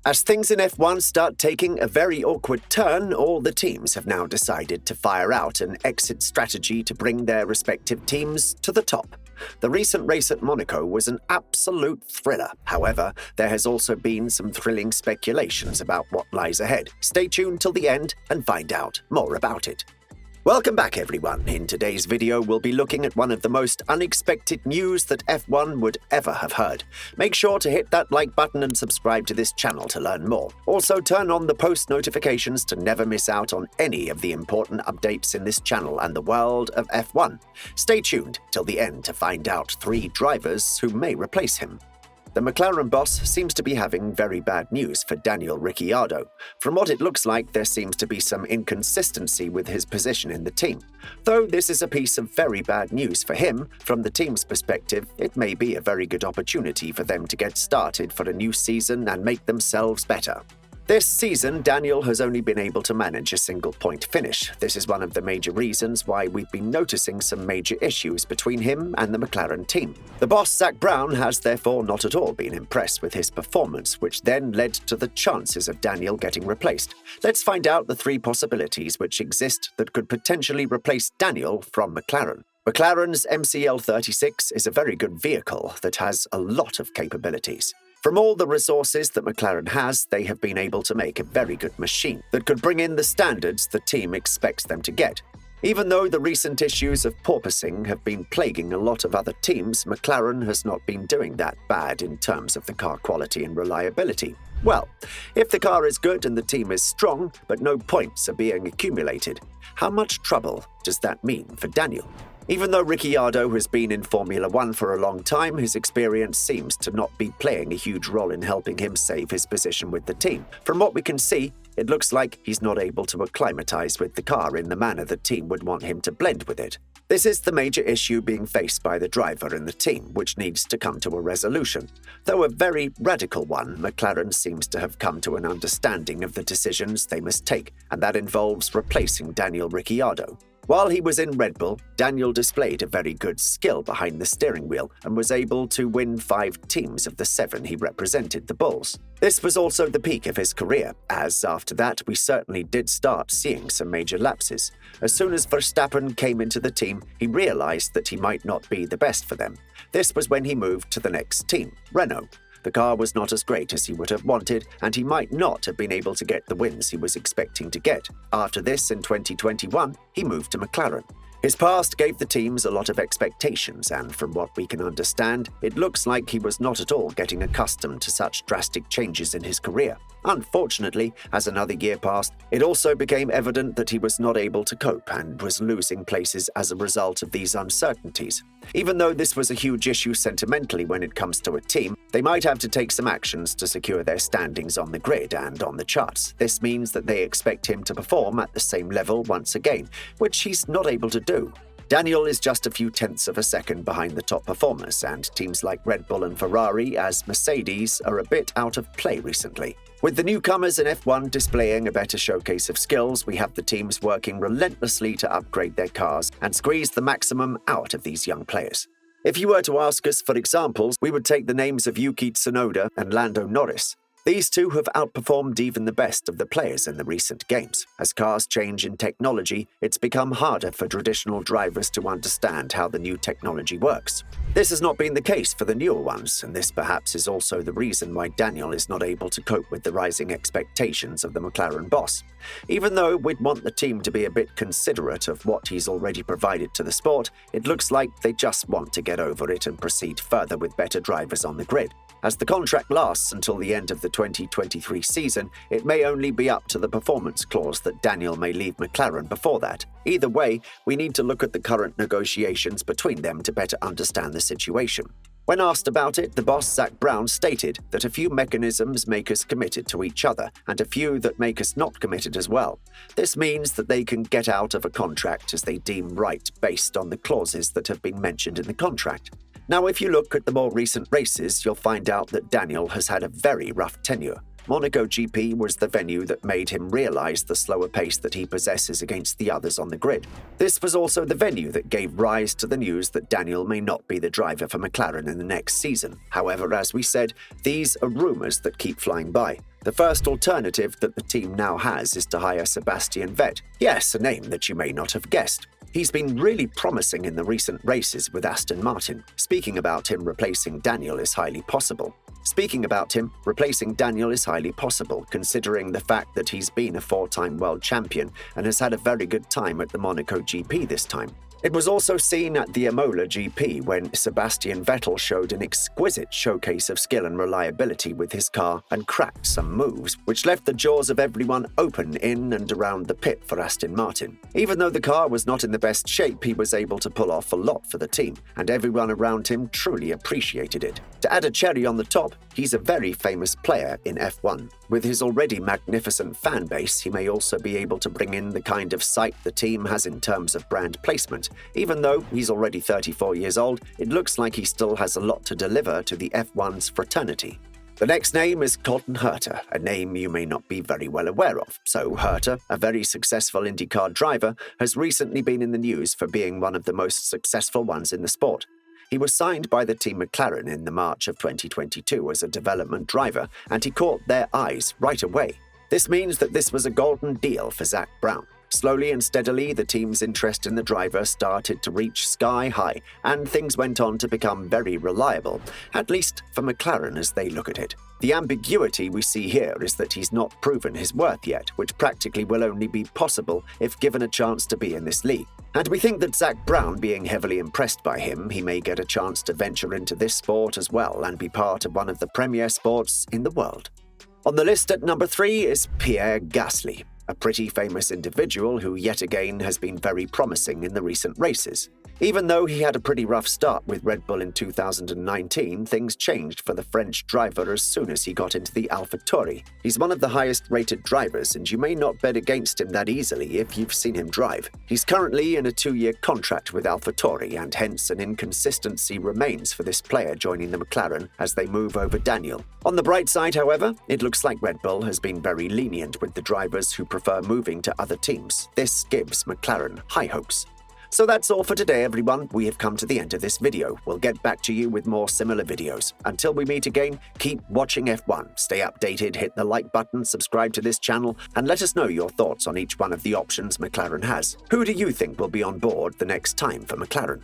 As things in F1 start taking a very awkward turn, all the teams have now decided to fire out an exit strategy to bring their respective teams to the top. The recent race at Monaco was an absolute thriller. However, there has also been some thrilling speculations about what lies ahead. Stay tuned till the end and find out more about it. Welcome back, everyone. In today's video, we'll be looking at one of the most unexpected news that F1 would ever have heard. Make sure to hit that like button and subscribe to this channel to learn more. Also, turn on the post notifications to never miss out on any of the important updates in this channel and the world of F1. Stay tuned till the end to find out 3 drivers who may replace him. The McLaren boss seems to be having very bad news for Daniel Ricciardo. From what it looks like, there seems to be some inconsistency with his position in the team. Though this is a piece of very bad news for him, from the team's perspective, it may be a very good opportunity for them to get started for a new season and make themselves better. This season, Daniel has only been able to manage a single-point finish. This is one of the major reasons why we've been noticing some major issues between him and the McLaren team. The boss, Zak Brown, has therefore not at all been impressed with his performance, which then led to the chances of Daniel getting replaced. Let's find out the 3 possibilities which exist that could potentially replace Daniel from McLaren. McLaren's MCL36 is a very good vehicle that has a lot of capabilities. From all the resources that McLaren has, they have been able to make a very good machine that could bring in the standards the team expects them to get. Even though the recent issues of porpoising have been plaguing a lot of other teams, McLaren has not been doing that bad in terms of the car quality and reliability. Well, if the car is good and the team is strong, but no points are being accumulated, how much trouble does that mean for Daniel? Even though Ricciardo has been in Formula 1 for a long time, his experience seems to not be playing a huge role in helping him save his position with the team. From what we can see, it looks like he's not able to acclimatize with the car in the manner the team would want him to blend with it. This is the major issue being faced by the driver and the team, which needs to come to a resolution. Though a very radical one, McLaren seems to have come to an understanding of the decisions they must take, and that involves replacing Daniel Ricciardo. While he was in Red Bull, Daniel displayed a very good skill behind the steering wheel and was able to win 5 teams of the 7 he represented the Bulls. This was also the peak of his career, as after that we certainly did start seeing some major lapses. As soon as Verstappen came into the team, he realized that he might not be the best for them. This was when he moved to the next team, Renault. The car was not as great as he would have wanted, and he might not have been able to get the wins he was expecting to get. After this, in 2021, he moved to McLaren. His past gave the teams a lot of expectations, and from what we can understand, it looks like he was not at all getting accustomed to such drastic changes in his career. Unfortunately, as another year passed, it also became evident that he was not able to cope and was losing places as a result of these uncertainties. Even though this was a huge issue sentimentally when it comes to a team, they might have to take some actions to secure their standings on the grid and on the charts. This means that they expect him to perform at the same level once again, which he's not able to do. Daniel is just a few tenths of a second behind the top performers, and teams like Red Bull and Ferrari, as Mercedes, are a bit out of play recently. With the newcomers in F1 displaying a better showcase of skills, we have the teams working relentlessly to upgrade their cars and squeeze the maximum out of these young players. If you were to ask us for examples, we would take the names of Yuki Tsunoda and Lando Norris. These 2 have outperformed even the best of the players in the recent games. As cars change in technology, it's become harder for traditional drivers to understand how the new technology works. This has not been the case for the newer ones, and this perhaps is also the reason why Daniel is not able to cope with the rising expectations of the McLaren boss. Even though we'd want the team to be a bit considerate of what he's already provided to the sport, it looks like they just want to get over it and proceed further with better drivers on the grid. As the contract lasts until the end of the 2023 season, it may only be up to the performance clause that Daniel may leave McLaren before that. Either way, we need to look at the current negotiations between them to better understand the situation. When asked about it, the boss Zak Brown stated that a few mechanisms make us committed to each other, and a few that make us not committed as well. This means that they can get out of a contract as they deem right based on the clauses that have been mentioned in the contract. Now, if you look at the more recent races, you'll find out that Daniel has had a very rough tenure. Monaco GP was the venue that made him realize the slower pace that he possesses against the others on the grid. This was also the venue that gave rise to the news that Daniel may not be the driver for McLaren in the next season. However, as we said, these are rumors that keep flying by. The first alternative that the team now has is to hire Sebastian Vettel. Yes, a name that you may not have guessed. He's been really promising in the recent races with Aston Martin. Speaking about him replacing Daniel is highly possible. Considering the fact that he's been a 4-time world champion and has had a very good time at the Monaco GP this time. It was also seen at the Imola GP when Sebastian Vettel showed an exquisite showcase of skill and reliability with his car and cracked some moves, which left the jaws of everyone open in and around the pit for Aston Martin. Even though the car was not in the best shape, he was able to pull off a lot for the team, and everyone around him truly appreciated it. To add a cherry on the top, he's a very famous player in F1. With his already magnificent fan base, he may also be able to bring in the kind of sight the team has in terms of brand placement. Even though he's already 34 years old, it looks like he still has a lot to deliver to the F1's fraternity. The next name is Colton Herta, a name you may not be very well aware of. So Herta, a very successful IndyCar driver, has recently been in the news for being one of the most successful ones in the sport. He was signed by the team McLaren in the March of 2022 as a development driver, and he caught their eyes right away. This means that this was a golden deal for Zak Brown. Slowly and steadily, the team's interest in the driver started to reach sky high, and things went on to become very reliable, at least for McLaren as they look at it. The ambiguity we see here is that he's not proven his worth yet, which practically will only be possible if given a chance to be in this league. And we think that Zak Brown, being heavily impressed by him, he may get a chance to venture into this sport as well and be part of one of the premier sports in the world. On the list at number 3 is Pierre Gasly, a pretty famous individual who yet again has been very promising in the recent races. Even though he had a pretty rough start with Red Bull in 2019, things changed for the French driver as soon as he got into the AlphaTauri. He's one of the highest-rated drivers, and you may not bet against him that easily if you've seen him drive. He's currently in a 2-year contract with AlphaTauri, and hence an inconsistency remains for this player joining the McLaren as they move over Daniel. On the bright side, however, it looks like Red Bull has been very lenient with the drivers who prefer moving to other teams. This gives McLaren high hopes. So that's all for today, everyone. We have come to the end of this video. We'll get back to you with more similar videos. Until we meet again, keep watching F1. Stay updated, hit the like button, subscribe to this channel, and let us know your thoughts on each one of the options McLaren has. Who do you think will be on board the next time for McLaren?